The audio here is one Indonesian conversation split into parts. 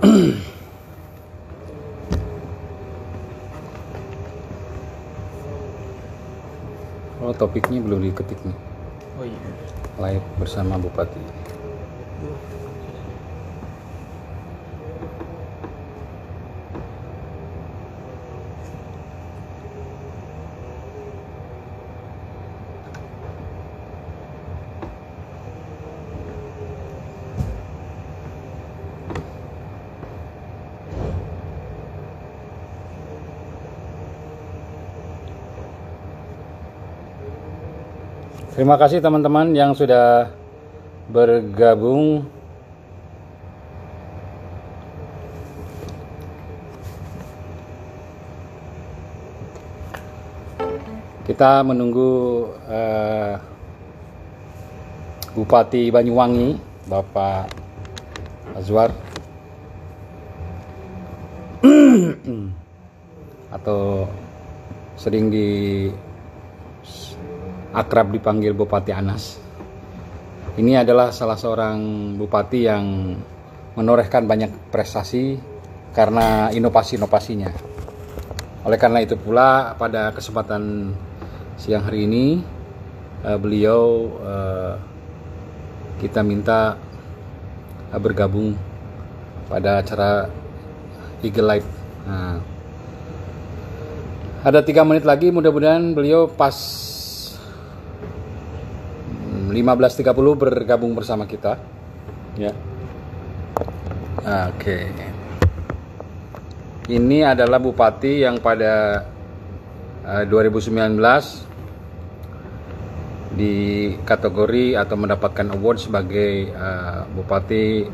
Oh, topiknya belum diketik nih. Oh iya. Live bersama Bupati. Terima kasih teman-teman yang sudah bergabung. Kita menunggu Bupati Banyuwangi, Bapak Azwar, atau sering akrab dipanggil Bupati Anas. Ini adalah salah seorang bupati yang menorehkan banyak prestasi karena inovasi-inovasinya. Oleh karena itu pula pada kesempatan siang hari ini beliau kita minta bergabung pada acara Eagle Light. Nah, ada 3 menit lagi, mudah-mudahan beliau pas 15.30 bergabung bersama kita, ya. Oke. Ini adalah bupati yang pada 2019 di kategori atau mendapatkan award sebagai Bupati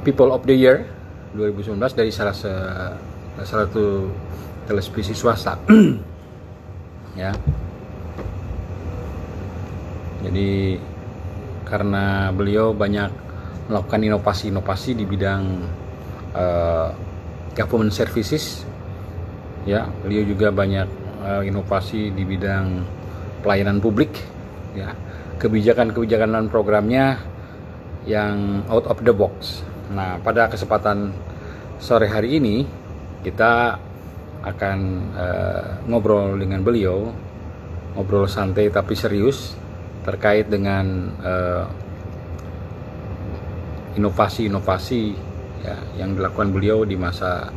People of the Year 2019 dari salah satu televisi swasta. Ya. Jadi karena beliau banyak melakukan inovasi-inovasi di bidang government services, ya, beliau juga banyak inovasi di bidang pelayanan publik, ya, kebijakan-kebijakan dan programnya yang out of the box. Nah, pada kesempatan sore hari ini kita akan ngobrol dengan beliau, ngobrol santai tapi serius terkait dengan inovasi-inovasi, ya, yang dilakukan beliau di masa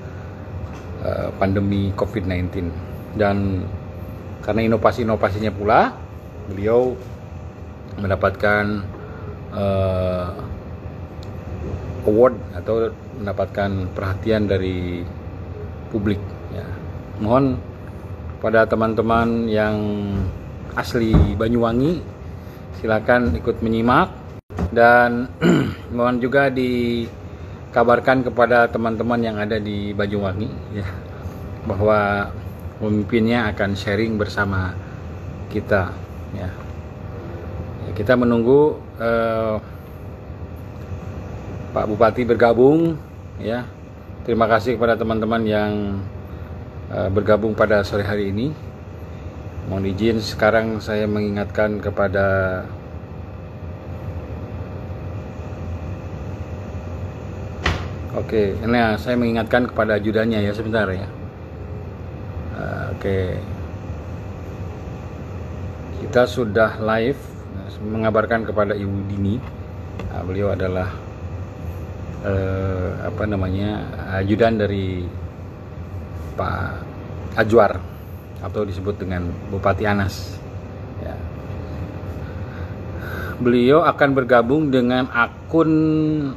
pandemi COVID-19. Dan karena inovasi-inovasinya pula beliau mendapatkan award atau mendapatkan perhatian dari publik, ya. Mohon pada teman-teman yang asli Banyuwangi silakan ikut menyimak, dan mohon juga dikabarkan kepada teman-teman yang ada di Banyuwangi, ya, bahwa pemimpinnya akan sharing bersama kita, ya. Kita menunggu Pak Bupati bergabung, ya. Terima kasih kepada teman-teman yang bergabung pada sore hari ini. Mohon izin sekarang saya mengingatkan kepada saya mengingatkan kepada ajudannya, ya, sebentar, ya. Kita sudah live mengabarkan kepada Ibu Dini. Beliau adalah ajudan dari Pak Azwar, atau disebut dengan Bupati Anas, ya. Beliau akan bergabung dengan akun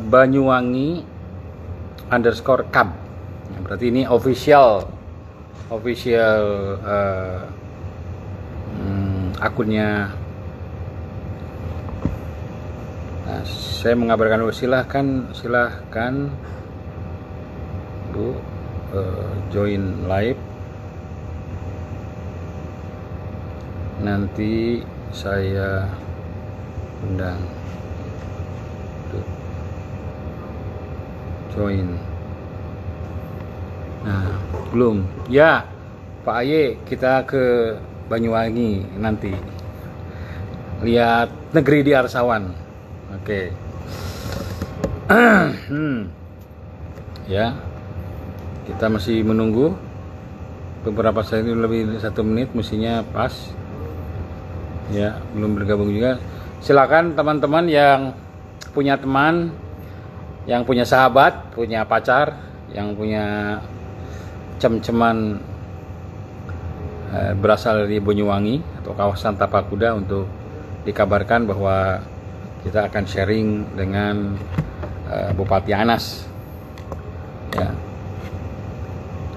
Banyuwangi_cab. Berarti ini official akunnya. Nah, saya mengabarkan dulu, silahkan Bu join live. Nanti saya undang join. Nah, belum, ya Pak Aye, kita ke Banyuwangi nanti lihat negeri di Arsawan. Oke. Ya, kita masih menunggu beberapa saat ini, lebih 1 menit mestinya pas. Ya, belum bergabung juga. Silakan teman-teman yang punya teman, yang punya sahabat, punya pacar, yang punya cem-ceman berasal dari Banyuwangi atau kawasan Tapakuda, untuk dikabarkan bahwa kita akan sharing dengan Bupati Anas, ya,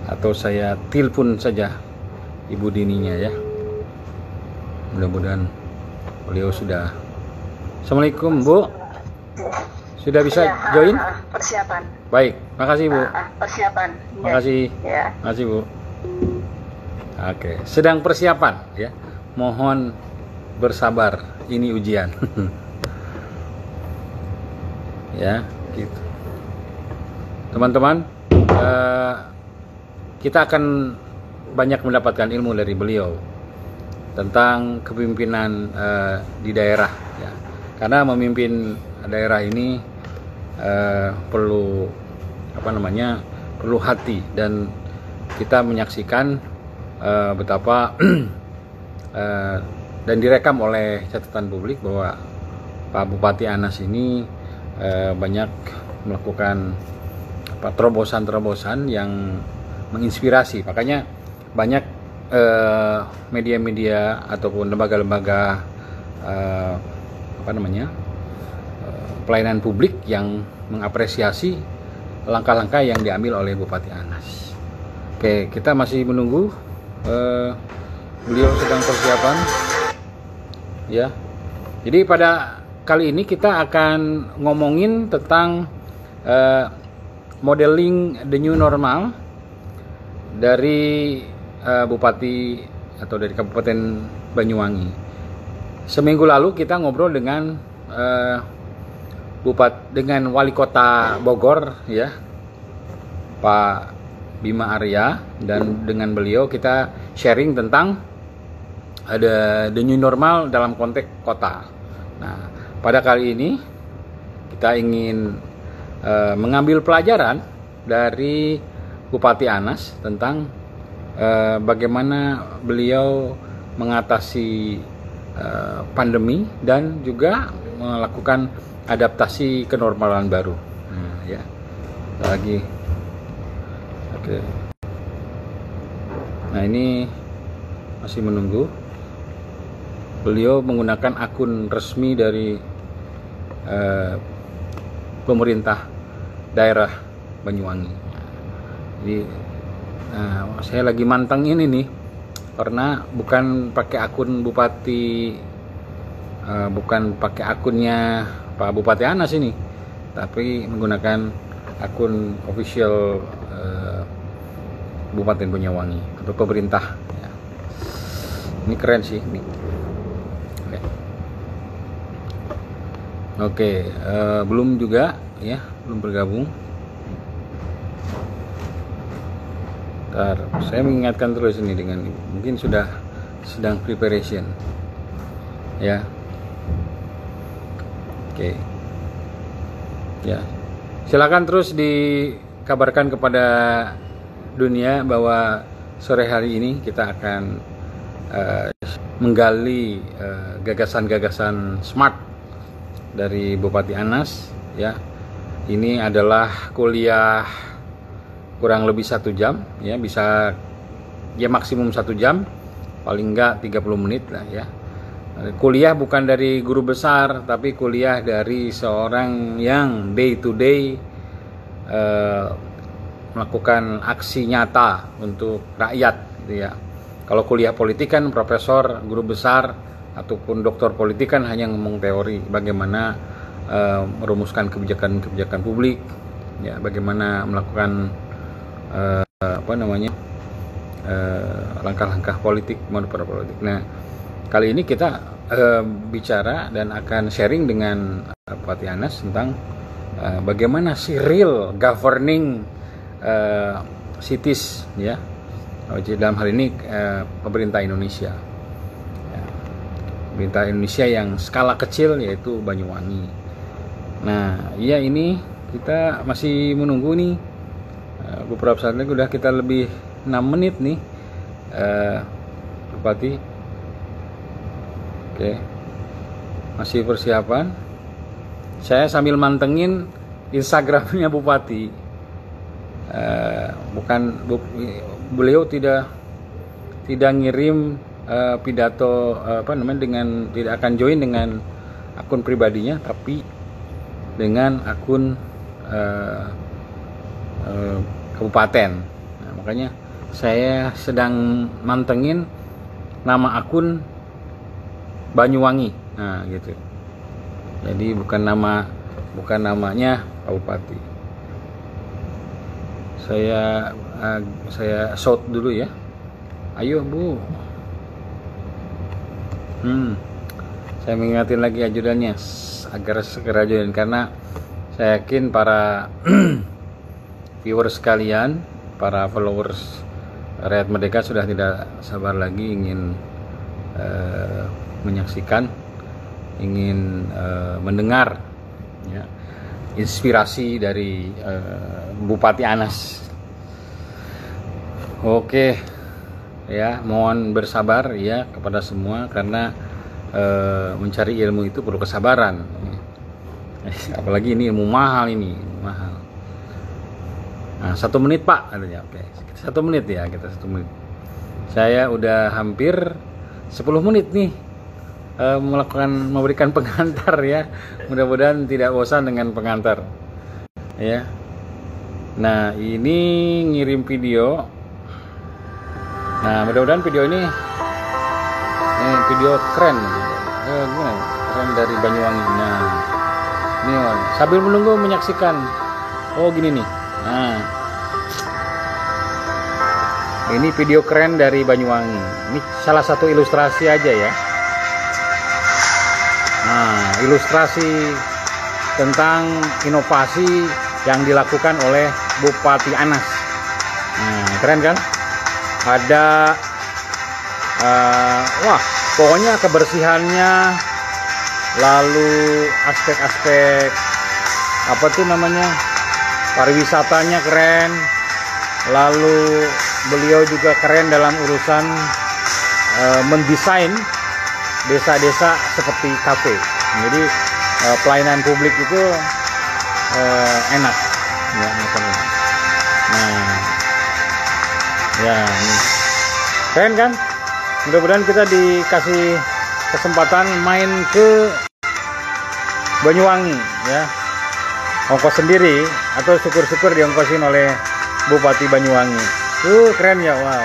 atau saya telepon saja Ibu Dininya, ya. Mudah-mudahan beliau sudah. Assalamualaikum, Bu. Sudah bisa join? Persiapan. Baik, makasih, Bu. Persiapan. Makasih. Ya. Makasih, Bu. Oke, sedang persiapan, ya. Mohon bersabar, ini ujian. Ya, gitu. Teman-teman, kita akan banyak mendapatkan ilmu dari beliau tentang kepemimpinan di daerah, ya. Karena memimpin daerah ini perlu perlu hati, dan kita menyaksikan betapa dan direkam oleh catatan publik bahwa Pak Bupati Anas ini banyak melakukan terobosan-terobosan yang menginspirasi. Makanya banyak media-media ataupun lembaga-lembaga pelayanan publik yang mengapresiasi langkah-langkah yang diambil oleh Bupati Anas. Oke, kita masih menunggu. Beliau sedang persiapan, ya. Jadi pada kali ini kita akan ngomongin tentang modeling the new normal dari Bupati atau dari Kabupaten Banyuwangi. Seminggu lalu kita ngobrol dengan dengan Wali Kota Bogor, ya, Pak Bima Arya, dan dengan beliau kita sharing tentang ada the new normal dalam konteks kota. Nah, pada kali ini kita ingin mengambil pelajaran dari Bupati Anas tentang bagaimana beliau mengatasi pandemi dan juga melakukan adaptasi kenormalan baru. Nah, ya, lagi. Oke. Nah, ini masih menunggu. Beliau menggunakan akun resmi dari pemerintah daerah Banyuwangi. Jadi saya lagi manteng ini nih, karena bukan pakai akun bupati, bukan pakai akunnya Pak Bupati Anas ini, tapi menggunakan akun official Bupati Banyuwangi atau pemerintah, ya. Ini keren sih ini. Oke, belum juga, ya, belum bergabung. Ntar, saya mengingatkan terus ini dengan mungkin sudah sedang preparation, ya. Oke, ya, silakan terus dikabarkan kepada dunia bahwa sore hari ini kita akan menggali gagasan-gagasan smart dari Bupati Anas, ya. Ini adalah kuliah kurang lebih 1 jam, ya, bisa ya maksimum 1 jam, paling enggak 30 menit lah, ya. Kuliah bukan dari guru besar, tapi kuliah dari seorang yang day to day melakukan aksi nyata untuk rakyat, gitu ya. Kalau kuliah politik kan profesor, guru besar ataupun doktor politik kan hanya ngomong teori, bagaimana merumuskan kebijakan-kebijakan publik, ya, bagaimana melakukan langkah-langkah politik, manuver politik. Nah, kali ini kita bicara dan akan sharing dengan Bupati Anas tentang bagaimana sih real governing cities, ya, dalam hal ini pemerintah Indonesia, ya. Pemerintah Indonesia yang skala kecil yaitu Banyuwangi. Nah, ya, ini kita masih menunggu nih. Beberapa saat lagi udah kita lebih 6 menit nih, Bupati. Oke, masih persiapan. Saya sambil mantengin Instagramnya Bupati. Beliau tidak ngirim pidato dengan, tidak akan join dengan akun pribadinya, tapi dengan akun kabupaten. Nah, makanya saya sedang mantengin nama akun Banyuwangi. Nah, gitu. Jadi bukan namanya Kabupaten. Saya shout dulu ya. Ayo Bu. Saya mengingatin lagi ajudannya agar segera join, karena saya yakin para viewers sekalian, para followers Rakyat Merdeka sudah tidak sabar lagi ingin menyaksikan, ingin mendengar ya, inspirasi dari Bupati Anas. Oke ya, mohon bersabar ya kepada semua, karena mencari ilmu itu perlu kesabaran. Apalagi ini ilmu mahal, mahal. Nah, 1 menit Pak katanya. Oke, 1 menit ya, kita 1 menit. Saya udah hampir 10 menit nih memberikan pengantar ya. Mudah-mudahan tidak bosan dengan pengantar ya. Nah, ini ngirim video. Nah, mudah-mudahan video ini video keren. Gimana? Keren dari Banyuwangi. Nah, ini sambil menunggu menyaksikan. Oh, gini nih. Nah, ini video keren dari Banyuwangi. Ini salah satu ilustrasi aja ya. Nah, ilustrasi tentang inovasi yang dilakukan oleh Bupati Anas. Nah, keren kan? Ada wah, pokoknya kebersihannya, lalu aspek-aspek apa tuh namanya, pariwisatanya keren, lalu beliau juga keren dalam urusan mendesain desa-desa seperti kafe. Jadi pelayanan publik itu enak ya, misalnya. Nah ya, ini keren kan? Mudah-mudahan kita dikasih kesempatan main ke Banyuwangi ya, ongkos sendiri atau syukur-syukur diongkosin oleh Bupati Banyuwangi. Keren ya, wow.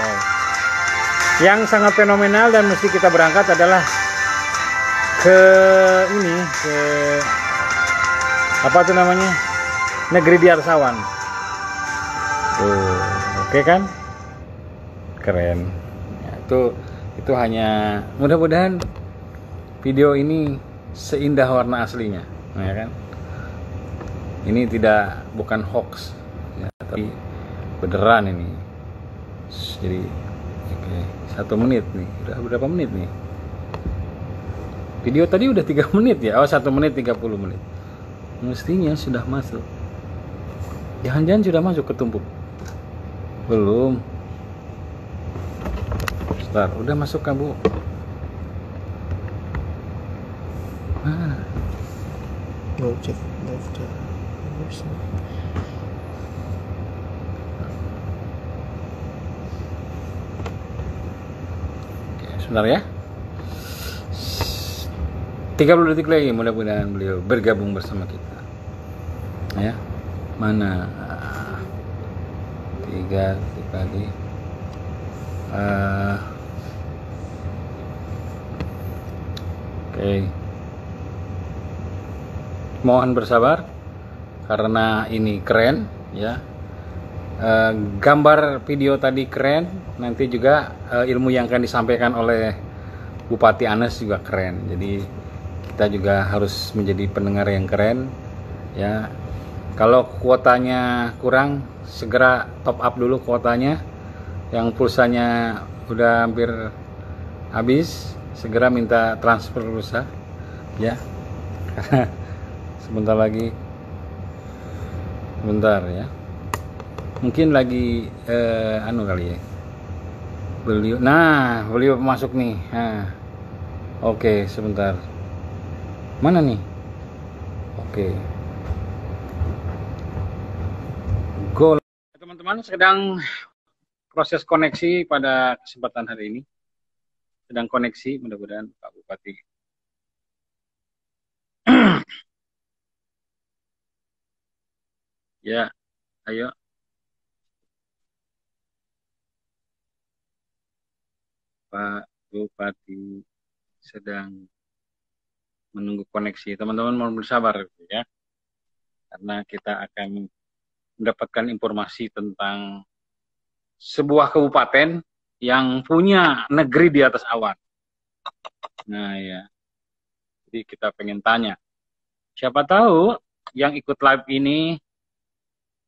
Yang sangat fenomenal dan mesti kita berangkat adalah ke apa tuh namanya, Negeri Diarsawan. Oke kan? Keren. Ya, itu hanya, mudah-mudahan video ini seindah warna aslinya, ya kan? Ini bukan hoax ya, tapi beneran ini. Jadi oke, 1 menit nih. Udah berapa menit nih? Video tadi udah 3 menit ya. Oh, 1 menit 30 menit. Mestinya sudah masuk. Jangan-jangan sudah masuk ke tumpuk. Belum. Bentar, udah masuk kan Bu? Mana? Go check left. Sebentar ya, 30 detik lagi mudah-mudahan beliau bergabung bersama kita ya. Mana 3 detik lagi. Oke. Mohon bersabar karena ini keren ya. Gambar video tadi keren, nanti juga ilmu yang akan disampaikan oleh Bupati Anas juga keren. Jadi kita juga harus menjadi pendengar yang keren ya. Kalau kuotanya kurang, segera top up dulu kuotanya. Yang pulsanya udah hampir habis, segera minta transfer dulu, ya. Sebentar lagi Bentar ya. Mungkin lagi anu kali ya. Beliau masuk nih. Nah, oke, sebentar. Mana nih? Oke. Go. Teman-teman sedang proses koneksi pada kesempatan hari ini. Sedang koneksi, mudah-mudahan Pak Bupati. Ya, ayo. Pak Bupati sedang menunggu koneksi. Teman-teman mohon bersabar ya. Karena kita akan mendapatkan informasi tentang sebuah kabupaten yang punya negeri di atas awan. Nah ya, jadi kita pengen tanya, siapa tahu yang ikut live ini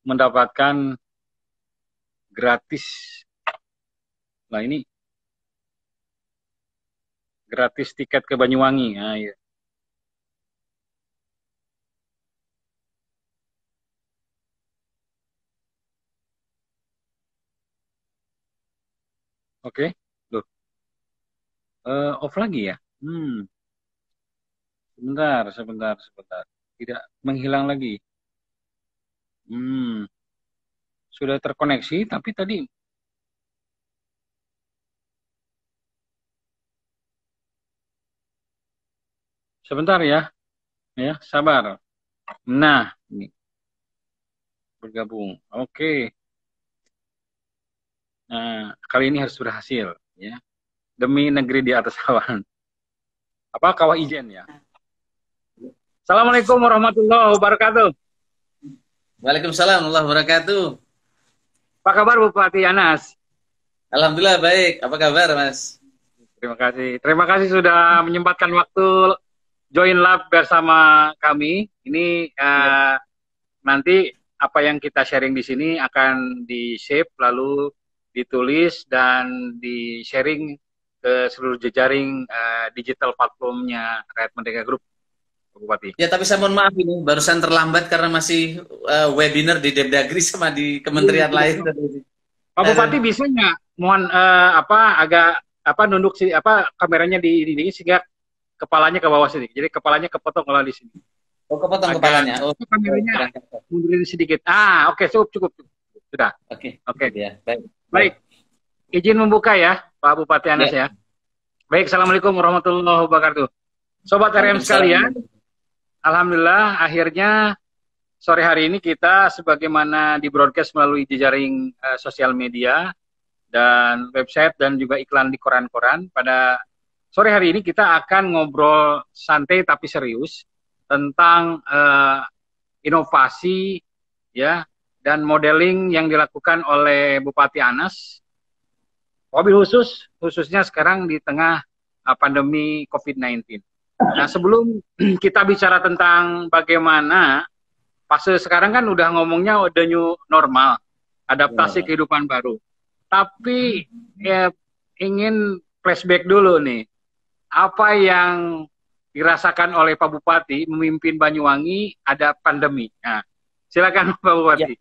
mendapatkan gratis. Nah ini gratis tiket ke Banyuwangi. Nah, ya. Oke, loh, off lagi ya? Sebentar. Tidak menghilang lagi. Sudah terkoneksi, tapi tadi sebentar ya, sabar. Nah, ini bergabung. Oke. Nah, kali ini harus berhasil, ya. Demi negeri di atas awan. Apa kawah ijen ya? Assalamualaikum warahmatullahi wabarakatuh. Waalaikumsalam warahmatullahi wabarakatuh. Apa kabar Bupati Anas? Alhamdulillah baik. Apa kabar Mas? Terima kasih. Terima kasih sudah menyempatkan waktu join lab bersama kami. Ini nanti apa yang kita sharing di sini akan di-save lalu ditulis dan di-sharing ke seluruh jejaring digital platformnya Rakyat Merdeka Group, Bupati. Ya, tapi saya mohon maaf ini barusan terlambat karena masih webinar di Depdagri sama di kementerian lain. Pak Bupati bisa nggak mohon agak nunduk sih kameranya di sehingga kepalanya ke bawah sini. Jadi kepalanya kepotong kalau di sini. Oh, kepotong kepalanya. Oh, kameranya mundurin sedikit. Oke, cukup. Sudah. Oke. Ya, baik. Baik. Izin membuka ya, Pak Bupati Anas ya. Baik, Assalamualaikum warahmatullahi wabarakatuh. Sobat RM sekalian, alhamdulillah akhirnya sore hari ini kita sebagaimana di broadcast melalui jejaring sosial media dan website dan juga iklan di koran-koran. Pada sore hari ini kita akan ngobrol santai tapi serius tentang inovasi ya dan modeling yang dilakukan oleh Bupati Anas. Wabil khususnya sekarang di tengah pandemi COVID-19. Nah, sebelum kita bicara tentang bagaimana fase sekarang kan udah ngomongnya udah new normal, adaptasi kehidupan baru. Tapi ingin flashback dulu nih. Apa yang dirasakan oleh Pak Bupati memimpin Banyuwangi ada pandemi. Nah, silakan Pak Bupati. Ya.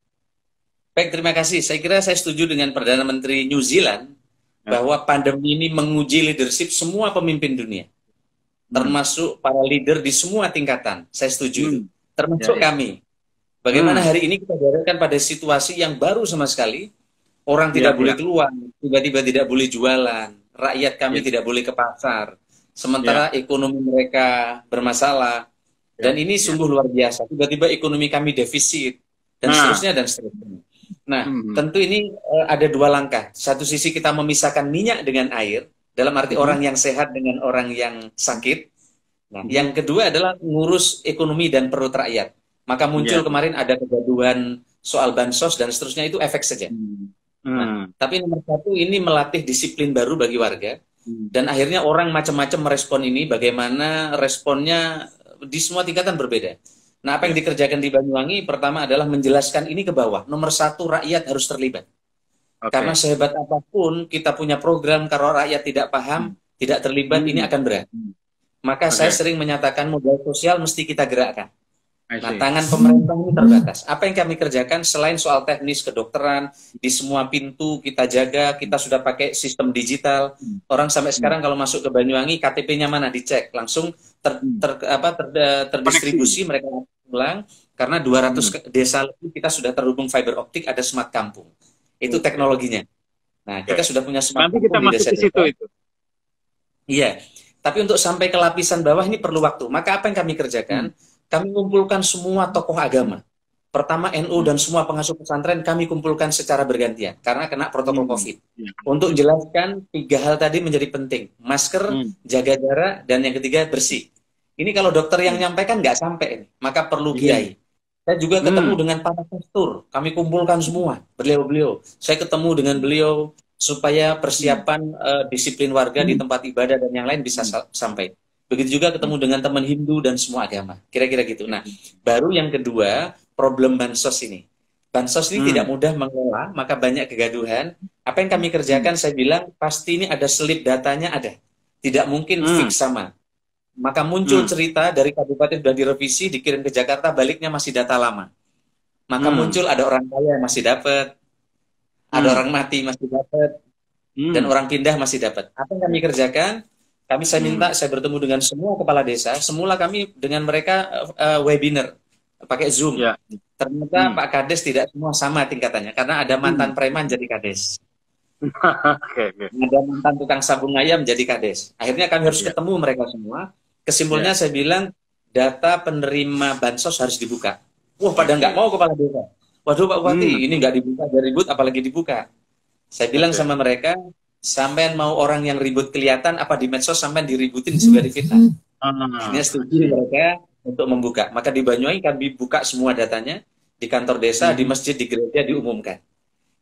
Baik, terima kasih. Saya kira saya setuju dengan Perdana Menteri New Zealand bahwa pandemi ini menguji leadership semua pemimpin dunia. Termasuk para leader di semua tingkatan. Saya setuju. Termasuk kami. Bagaimana hari ini kita dihadapkan pada situasi yang baru sama sekali. Orang tidak boleh keluar, tiba-tiba tidak boleh jualan. Rakyat kami tidak boleh ke pasar. Sementara ekonomi mereka bermasalah. Dan ini sungguh luar biasa. Tiba-tiba ekonomi kami defisit. Dan seterusnya dan seterusnya. Nah, tentu ini ada dua langkah. Satu sisi kita memisahkan minyak dengan air. Dalam arti orang yang sehat dengan orang yang sakit. Nah, yang kedua adalah ngurus ekonomi dan perut rakyat. Maka muncul kemarin ada kegaduhan soal bansos dan seterusnya, itu efek saja. Nah, tapi nomor satu ini melatih disiplin baru bagi warga. Dan akhirnya orang macam-macam merespon ini, bagaimana responnya di semua tingkatan berbeda. Nah, apa yang dikerjakan di Banyuwangi pertama adalah menjelaskan ini ke bawah. Nomor satu, rakyat harus terlibat. Karena sehebat apapun kita punya program, kalau rakyat tidak paham, tidak terlibat, ini akan berat. Maka saya sering menyatakan modal sosial mesti kita gerakkan. I Nah, see. tangan pemerintah ini terbatas. Apa yang kami kerjakan selain soal teknis kedokteran, di semua pintu kita jaga, kita sudah pakai sistem digital. Orang sampai sekarang kalau masuk ke Banyuwangi, KTP-nya mana dicek, langsung terdistribusi, mereka pulang, karena 200 desa lebih kita sudah terhubung fiber optik, ada smart kampung. Itu teknologinya. Nah, kita sudah punya smart Nanti kita kampung di masuk ke situ desa-desa. itu. Iya, tapi untuk sampai ke lapisan bawah ini perlu waktu. Maka apa yang kami kerjakan? Kami kumpulkan semua tokoh agama. Pertama NU dan semua pengasuh pesantren kami kumpulkan secara bergantian karena kena protokol COVID. Untuk jelaskan 3 hal tadi menjadi penting. Masker, jaga jarak, dan yang ketiga bersih. Ini kalau dokter yang nyampaikan nggak sampai ini, maka perlu kiai. Saya juga ketemu dengan para pastor. Kami kumpulkan semua beliau-beliau. Saya ketemu dengan beliau supaya persiapan disiplin warga di tempat ibadah dan yang lain bisa sampai. Begitu juga ketemu dengan teman Hindu dan semua agama. Kira-kira gitu. Nah, baru yang kedua, problem bansos ini. Bansos ini tidak mudah mengelola, maka banyak kegaduhan. Apa yang kami kerjakan, saya bilang, pasti ini ada slip datanya ada. Tidak mungkin fix sama. Maka muncul cerita dari kabupaten sudah direvisi, dikirim ke Jakarta, baliknya masih data lama. Maka muncul ada orang kaya yang masih dapat, ada orang mati masih dapat, dan orang pindah masih dapat. Apa yang kami kerjakan? Saya minta, saya bertemu dengan semua kepala desa. Semula kami dengan mereka webinar, pakai Zoom. Ternyata Pak Kades tidak semua sama tingkatannya, karena ada mantan preman jadi Kades. Ada mantan tukang sabung ayam jadi Kades. Akhirnya kami harus ketemu mereka semua. Kesimpulannya saya bilang, data penerima bansos harus dibuka. Wah, pada nggak mau kepala desa. Waduh Pak Bupati, ini nggak dibuka, ada ribut, apalagi dibuka. Saya bilang sama mereka, sampean mau orang yang ribut kelihatan apa di medsos sampean diributin juga difitnah. Akhirnya setuju mereka untuk membuka. Maka di Banyuwangi kami buka semua datanya di kantor desa, di masjid, di gereja diumumkan.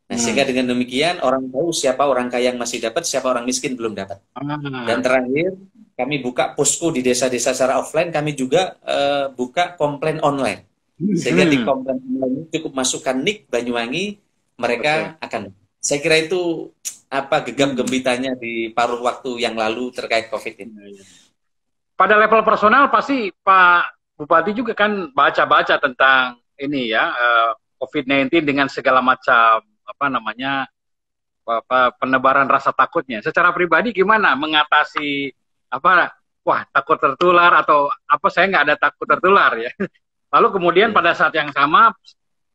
Nah, sehingga dengan demikian orang tahu siapa orang kaya yang masih dapat, siapa orang miskin belum dapat. Dan terakhir kami buka posko di desa-desa secara offline, kami juga buka komplain online. Sehingga di komplain online cukup masukkan NIK Banyuwangi, mereka akan. Saya kira itu apa gegap gempitanya di paruh waktu yang lalu terkait COVID ini. Pada level personal pasti Pak Bupati juga kan baca-baca tentang ini ya, COVID-19 dengan segala macam penebaran rasa takutnya. Secara pribadi gimana mengatasi takut tertular atau saya nggak ada takut tertular ya. Lalu kemudian pada saat yang sama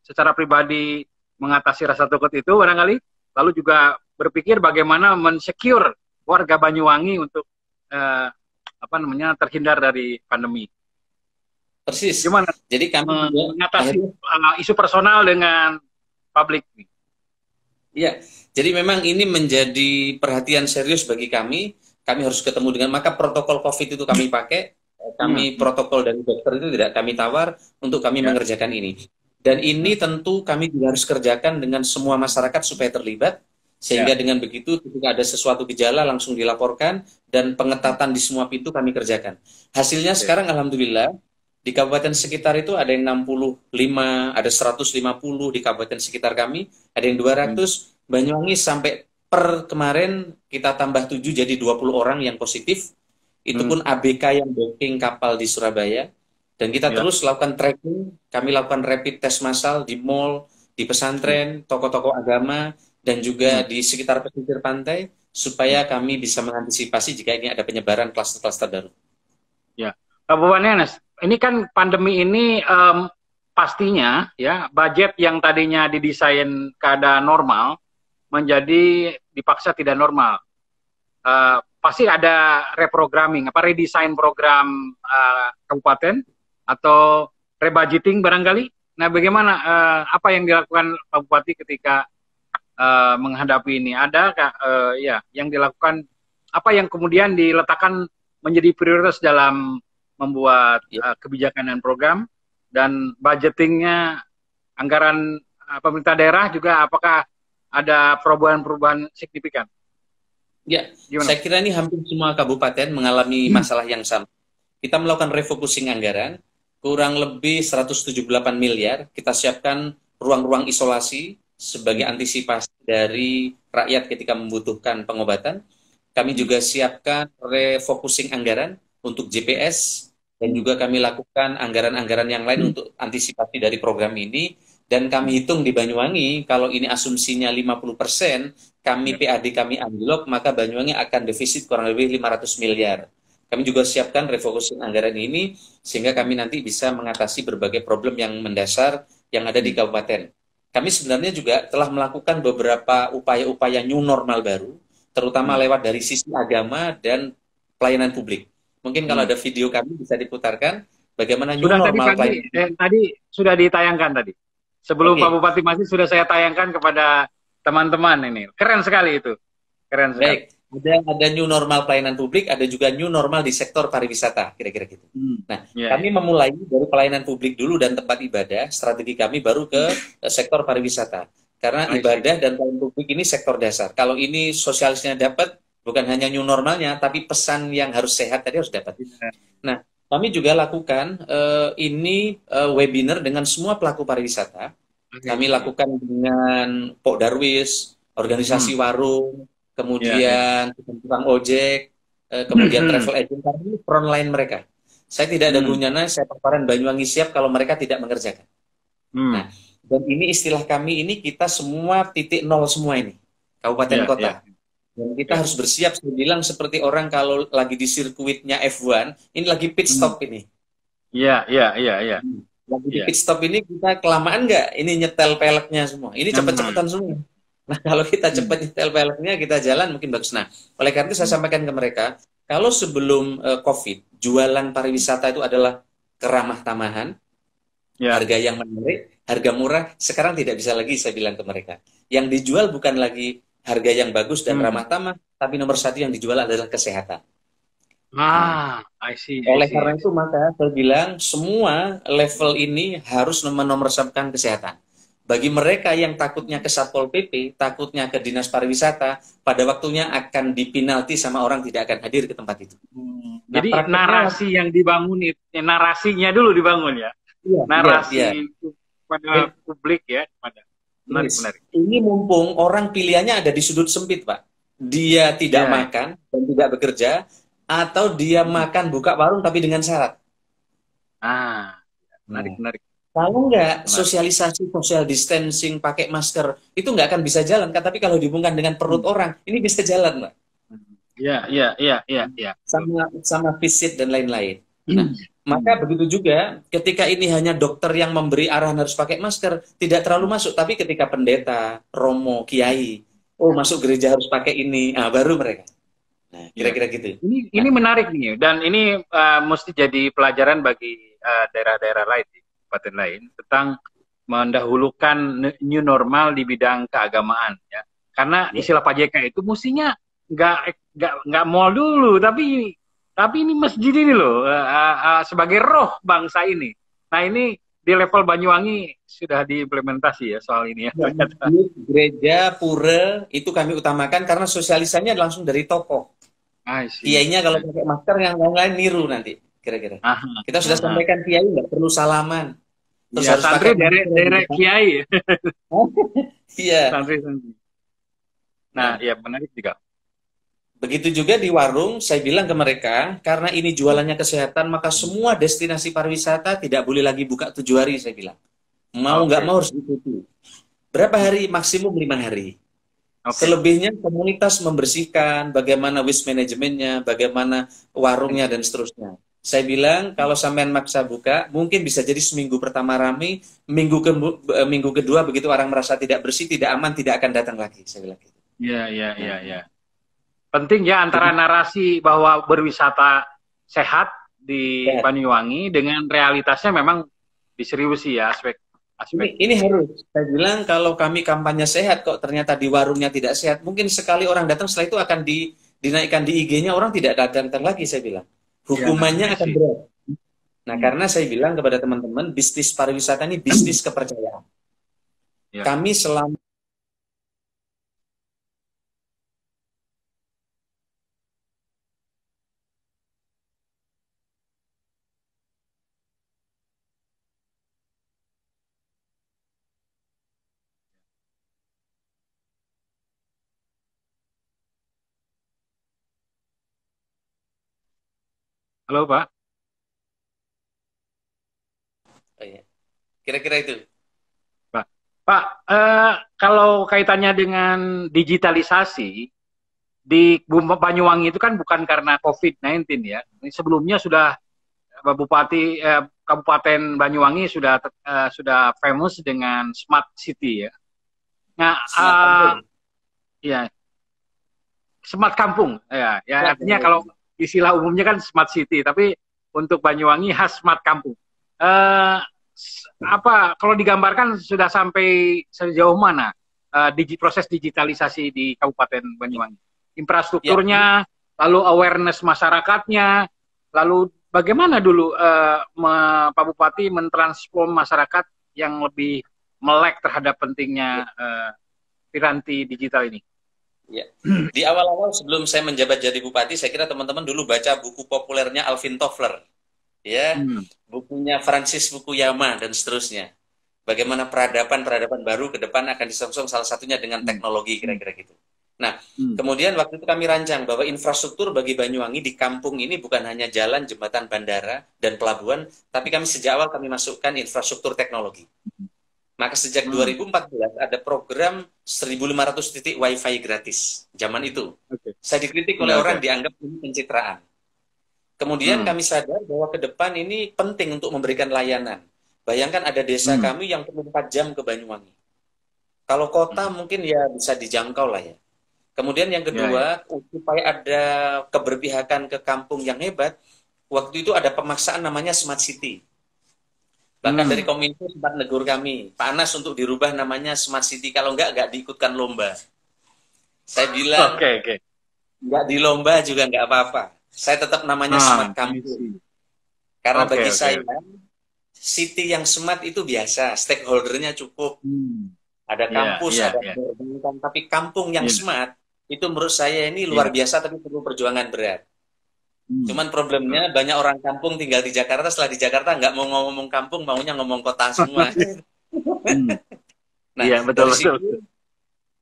secara pribadi mengatasi rasa takut itu barangkali, lalu juga berpikir bagaimana mensecure warga Banyuwangi untuk terhindar dari pandemi. Persis. Gimana? Jadi kami mengatasi isu personal dengan publik. Iya. Jadi memang ini menjadi perhatian serius bagi kami. Kami harus ketemu dengan, maka protokol COVID itu kami pakai. Kami protokol dari dokter itu tidak kami tawar untuk kami mengerjakan ini. Dan ini tentu kami juga harus kerjakan dengan semua masyarakat supaya terlibat. Sehingga dengan begitu ketika ada sesuatu gejala langsung dilaporkan dan pengetatan di semua pintu kami kerjakan. Hasilnya sekarang alhamdulillah di kabupaten sekitar itu ada yang 65, ada 150 di kabupaten sekitar kami, ada yang 200. Banyuwangi sampai per kemarin kita tambah 7 jadi 20 orang yang positif. Itu pun ABK yang booking kapal di Surabaya. Dan kita terus lakukan tracking, kami lakukan rapid test massal di mall, di pesantren, tokoh-tokoh agama, dan juga di sekitar pesisir pantai, supaya kami bisa mengantisipasi jika ini ada penyebaran klaster-klaster baru. Ya, Pak Yanes, ini kan pandemi ini pastinya ya budget yang tadinya didesain keadaan normal menjadi dipaksa tidak normal. Pasti ada reprogramming, redesign program kabupaten atau rebudgeting barangkali. Nah, bagaimana apa yang dilakukan Pak Bupati ketika menghadapi ini? Ada yang dilakukan, apa yang kemudian diletakkan menjadi prioritas dalam membuat kebijakan dan program, dan budgetingnya, anggaran pemerintah daerah juga apakah ada perubahan-perubahan signifikan? Ya, saya kira ini hampir semua kabupaten mengalami masalah yang sama. Kita melakukan refocusing anggaran, kurang lebih 178 miliar, kita siapkan ruang-ruang isolasi sebagai antisipasi dari rakyat ketika membutuhkan pengobatan. Kami juga siapkan refocusing anggaran untuk JPS, dan juga kami lakukan anggaran-anggaran yang lain untuk antisipasi dari program ini. Dan kami hitung di Banyuwangi, kalau ini asumsinya 50%, kami PAD kami anjlok, maka Banyuwangi akan defisit kurang lebih 500 miliar. Kami juga siapkan refocusing anggaran ini, sehingga kami nanti bisa mengatasi berbagai problem yang mendasar yang ada di kabupaten. Kami sebenarnya juga telah melakukan beberapa upaya-upaya new normal baru, terutama lewat dari sisi agama dan pelayanan publik. Mungkin kalau ada video kami bisa diputarkan bagaimana new Sudah tadi normal pagi, pelayanan publik. tadi sudah ditayangkan tadi. Sebelum Pak Oke, Bupati masih sudah saya tayangkan kepada teman-teman ini. Keren sekali itu. Keren sekali. baik. Ada new normal pelayanan publik, ada juga new normal di sektor pariwisata, kira-kira gitu. Nah, Ya, kami ya. memulai dari pelayanan publik dulu dan tempat ibadah, strategi kami baru ke sektor pariwisata. Karena I see. ibadah dan pelayanan publik ini sektor dasar. Kalau ini sosialisnya dapat, bukan hanya new normalnya, tapi pesan yang harus sehat tadi harus dapat. Nah, kami juga lakukan ini webinar dengan semua pelaku pariwisata. Kami lakukan dengan Pok Darwis, organisasi warung, Ya, ya. kemudian tukang ojek, kemudian travel agent, karena ini frontline mereka. Saya tidak ada gunanya, saya paparan Banyuwangi siap kalau mereka tidak mengerjakan. Nah, dan ini istilah kami ini kita semua titik nol semua ini, kabupaten Ya, kota. ya. Dan kita Ya. harus bersiap, saya bilang seperti orang kalau lagi di sirkuitnya F1, ini lagi pit stop ini. Ya, ya, ya, ya. Lagi di Ya. pit stop ini kita kelamaan nggak? Ini nyetel peleknya semua. Ini cepet-cepetan semua. Nah, kalau kita cepet nyetel peleknya, kita jalan mungkin bagus. Nah, oleh karena itu saya sampaikan ke mereka, kalau sebelum COVID, jualan pariwisata itu adalah keramah tamahan, Ya. harga yang menarik, harga murah, sekarang tidak bisa lagi saya bilang ke mereka. Yang dijual bukan lagi harga yang bagus dan ramah tamah, tapi nomor satu yang dijual adalah kesehatan. I see, I Oleh see. karena itu maka saya bilang semua level ini harus menomorsatukan kesehatan. Bagi mereka yang takutnya ke Satpol PP, takutnya ke Dinas Pariwisata, pada waktunya akan dipinalti sama orang tidak akan hadir ke tempat itu. Nah, Jadi prakteknya, narasi yang dibangun itu, narasinya dulu dibangun ya. iya, Narasi iya. itu pada publik ya. Menarik, Yes. menarik. Ini mumpung orang pilihannya ada di sudut sempit, Pak. Dia tidak Ya, ya. makan dan tidak bekerja, atau dia makan buka warung tapi dengan syarat. Menarik, Nah, menarik. kalau nggak Menarik. sosialisasi, social distancing, pakai masker, itu nggak akan bisa jalan. Tapi kalau dihubungkan dengan perut orang, ini bisa jalan, Pak. Ya, ya, ya, ya, ya. Sama visit dan lain-lain. Nah, maka begitu juga ketika ini hanya dokter yang memberi arahan harus pakai masker, tidak terlalu masuk. Tapi ketika pendeta, romo, kiai, oh masuk gereja harus pakai ini, baru mereka. Nah, kira-kira gitu. Ini menarik nih, dan ini mesti jadi pelajaran bagi daerah-daerah lain, di kabupaten lain, tentang mendahulukan new normal di bidang keagamaan ya. Karena istilah Pak JK itu mestinya nggak mall dulu, tapi ini masjid ini loh sebagai roh bangsa ini. Nah, ini di level Banyuwangi sudah diimplementasi ya soal ini ya. Masjid, gereja, pura itu kami utamakan karena sosialisasinya langsung dari tokoh. Kiainya kalau pakai masker, yang lain-lain niru nanti kira-kira. Kita sudah sampaikan kiai nggak perlu salaman. Terus ya, harus santri pakai derek kiai. Iya. Santri. Nah, ya menarik juga. Begitu juga di warung, saya bilang ke mereka, karena ini jualannya kesehatan, maka semua destinasi pariwisata tidak boleh lagi buka 7 hari, saya bilang. Mau nggak mau harus ditutup. Berapa hari? Maksimum 5 hari. Selebihnya komunitas membersihkan, bagaimana waste manajemennya, bagaimana warungnya, dan seterusnya. Saya bilang, kalau sampean maksa buka, mungkin bisa jadi seminggu pertama ramai, minggu kedua begitu orang merasa tidak bersih, tidak aman, tidak akan datang lagi. Saya bilang gitu. Ya. Penting ya antara narasi bahwa berwisata sehat di Banyuwangi dengan realitasnya memang diseriusi ya aspek. Ini harus. Saya bilang kalau kami kampanye sehat kok ternyata di warungnya tidak sehat, mungkin sekali orang datang setelah itu akan dinaikkan di IG-nya, orang tidak datang lagi, saya bilang. Hukumannya akan berat. Nah, karena saya bilang kepada teman-teman, bisnis pariwisata ini bisnis kepercayaan. Kami selama Halo Pak. Kira-kira itu. Pak, Pak, kalau kaitannya dengan digitalisasi di Banyuwangi itu kan bukan karena COVID-19 ya. Sebelumnya sudah Kabupaten Banyuwangi sudah famous dengan smart city ya. Nah, Smart kampung. ya smart kampung ya, Ya, artinya kalau istilah umumnya kan smart city, tapi untuk Banyuwangi khas smart kampung. Apa kalau digambarkan sudah sampai sejauh mana proses digitalisasi di Kabupaten Banyuwangi? Infrastrukturnya, lalu awareness masyarakatnya, lalu bagaimana dulu Pak Bupati mentransform masyarakat yang lebih melek terhadap pentingnya piranti digital ini? Ya. Di awal-awal sebelum saya menjabat jadi bupati, saya kira teman-teman dulu baca buku populernya Alvin Toffler, ya, bukunya Francis Fukuyama dan seterusnya. Bagaimana peradaban baru ke depan akan disongsong salah satunya dengan teknologi, kira-kira gitu. Nah, kemudian waktu itu kami rancang bahwa infrastruktur bagi Banyuwangi di kampung ini bukan hanya jalan, jembatan, bandara, dan pelabuhan, tapi sejak awal kami masukkan infrastruktur teknologi. Maka sejak 2014 ada program 1.500 titik wifi gratis. Zaman itu. Saya dikritik oleh orang dianggap ini pencitraan. Kemudian kami sadar bahwa ke depan ini penting untuk memberikan layanan. Bayangkan ada desa kami yang perlu 4 jam ke Banyuwangi. Kalau kota mungkin ya bisa dijangkau lah ya. Kemudian yang kedua, supaya ada keberpihakan ke kampung yang hebat, waktu itu ada pemaksaan namanya Smart City. Bahkan dari Kominfo sempat negur kami, panas untuk dirubah namanya Smart City, kalau enggak diikutkan lomba. Saya bilang, enggak di lomba juga enggak apa-apa. Saya tetap namanya Smart Kampung. Karena bagi saya, city yang smart itu biasa, stakeholdernya cukup. Ada kampus, ada perbankan, tapi kampung yang smart, itu menurut saya ini luar biasa, tapi perlu perjuangan berat. Cuman problemnya banyak orang kampung tinggal di Jakarta, setelah di Jakarta nggak mau ngomong kampung, maunya ngomong kota semua. Nah, betul.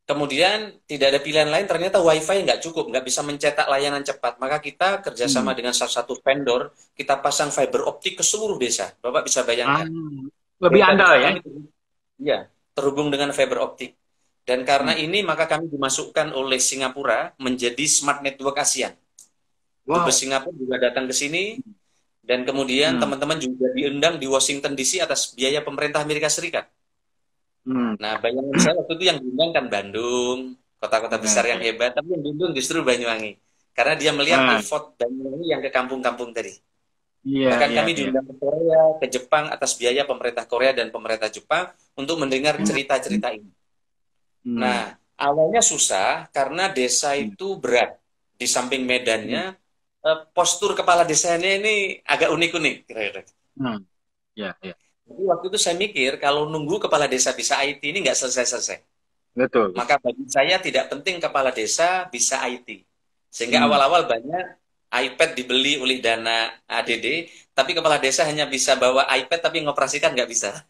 Kemudian tidak ada pilihan lain, ternyata wifi nggak cukup, nggak bisa mencetak layanan cepat. Maka kita kerjasama dengan salah satu vendor, kita pasang fiber optik ke seluruh desa. Bapak bisa bayangkan. Lebih andal ya? Iya, terhubung dengan fiber optik. Dan karena ini maka kami dimasukkan oleh Singapura menjadi Smart Network ASEAN. Dubes Singapura juga datang ke sini, dan kemudian teman-teman juga diundang di Washington DC atas biaya pemerintah Amerika Serikat. Nah, bayangan saya waktu itu yang diundang kan Bandung, kota-kota besar yang hebat, tapi yang diundang justru Banyuwangi. Karena dia melihat effort Banyuwangi yang ke kampung-kampung tadi. Bahkan kami diundang ke Korea, ke Jepang atas biaya pemerintah Korea dan pemerintah Jepang untuk mendengar cerita-cerita ini. Nah, awalnya susah karena desa itu berat. Di samping medannya, postur kepala desanya ini agak unik-unik. Jadi waktu itu saya mikir, kalau nunggu kepala desa bisa IT ini nggak selesai-selesai. Betul. Maka bagi saya tidak penting kepala desa bisa IT. Sehingga awal-awal banyak iPad dibeli oleh dana ADD, tapi kepala desa hanya bisa bawa iPad tapi ngoperasikan nggak bisa.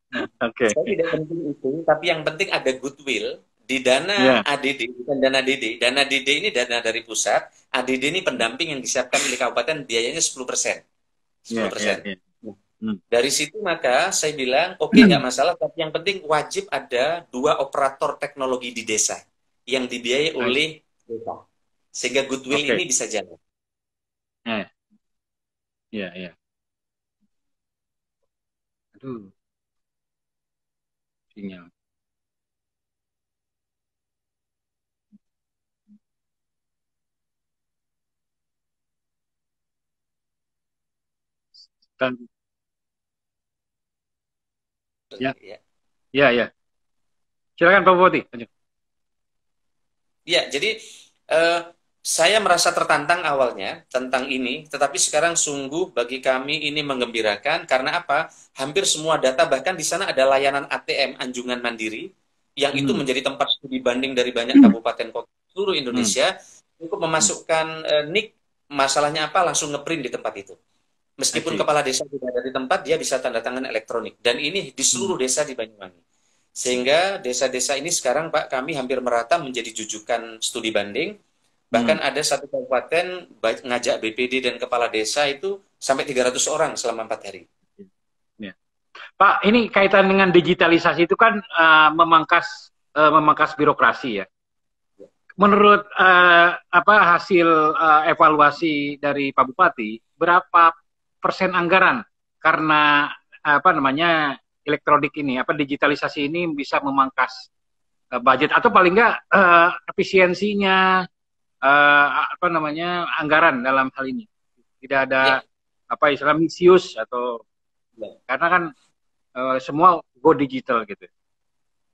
Saya tidak penting itu, tapi yang penting ada goodwill. Di dana ADD, bukan dana DD. Dana DD ini dana dari pusat, ADD ini pendamping yang disiapkan oleh kabupaten, biayanya 10%. 10%. Dari situ maka saya bilang, oke, nggak masalah, tapi yang penting wajib ada 2 operator teknologi di desa yang dibiayai oleh desa. Sehingga goodwill ini bisa jalan. Aduh. Sinyal. Ya. Silakan Pak Bupati. Ya, jadi saya merasa tertantang awalnya tentang ini, tetapi sekarang sungguh bagi kami ini menggembirakan karena apa? Hampir semua data, bahkan di sana ada layanan ATM Anjungan Mandiri yang itu menjadi tempat studi banding dari banyak kabupaten kota seluruh Indonesia untuk memasukkan NIK, masalahnya apa langsung ngeprint di tempat itu. Meskipun kepala desa tidak ada di tempat, dia bisa tanda tangan elektronik. Dan ini di seluruh desa di Banyuwangi. Sehingga desa-desa ini sekarang, Pak, kami hampir merata menjadi jujukan studi banding. Bahkan ada satu kabupaten ngajak BPD dan kepala desa itu sampai 300 orang selama 4 hari. Pak, ini kaitan dengan digitalisasi itu kan memangkas birokrasi ya. Menurut apa hasil evaluasi dari Pak Bupati, berapa persen anggaran karena apa namanya elektronik ini, apa digitalisasi ini bisa memangkas budget atau paling enggak efisiensinya apa namanya anggaran dalam hal ini tidak ada Ya, apa istilah misius atau ya, karena kan semua go digital gitu.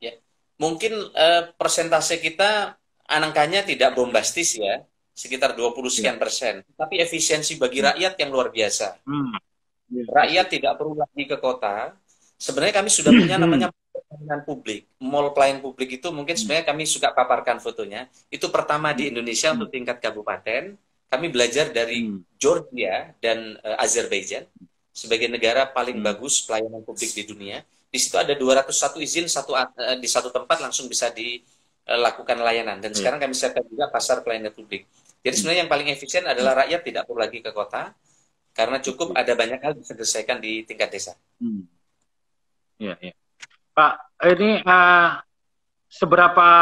ya. Mungkin persentase kita angkanya tidak bombastis ya, sekitar 20 Ya. sekian persen. Tapi efisiensi bagi rakyat yang luar biasa. Hmm. Ya. Rakyat tidak perlu lagi ke kota. Sebenarnya kami sudah punya namanya pelayanan publik. Mall pelayanan publik itu mungkin sebenarnya kami suka paparkan fotonya. Itu pertama di Indonesia untuk tingkat kabupaten. Kami belajar dari Georgia dan Azerbaijan sebagai negara paling bagus pelayanan publik di dunia. Di situ ada 201 izin di satu tempat langsung bisa dilakukan layanan. Dan sekarang kami siapkan juga pasar pelayanan publik. Jadi sebenarnya yang paling efisien adalah rakyat tidak perlu lagi ke kota karena cukup ada banyak hal bisa diselesaikan di tingkat desa. Ya, ya. Pak, ini seberapa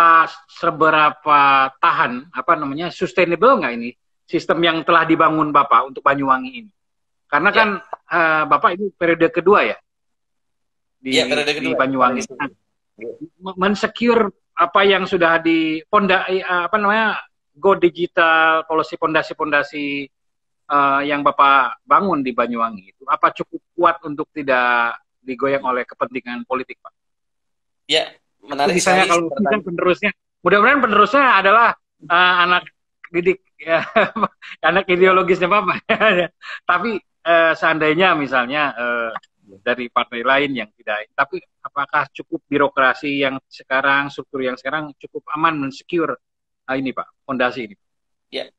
tahan apa namanya sustainable nggak ini sistem yang telah dibangun Bapak untuk Banyuwangi ini? Karena kan Bapak ini periode kedua ya di Periode kedua. Banyuwangi. Men-secure apa yang sudah apa namanya go digital policy pondasi-pondasi yang Bapak bangun di Banyuwangi itu apa cukup kuat untuk tidak digoyang oleh kepentingan politik, Pak? Ya, menarik misalnya sekali. Kalau penerusnya, mudah-mudahan penerusnya adalah anak didik, ya, anak ideologisnya Bapak. Tapi seandainya misalnya dari partai lain yang tidak, tapi apakah cukup birokrasi yang sekarang, struktur yang sekarang cukup aman men-secure ini Pak, fondasi ini? Ya,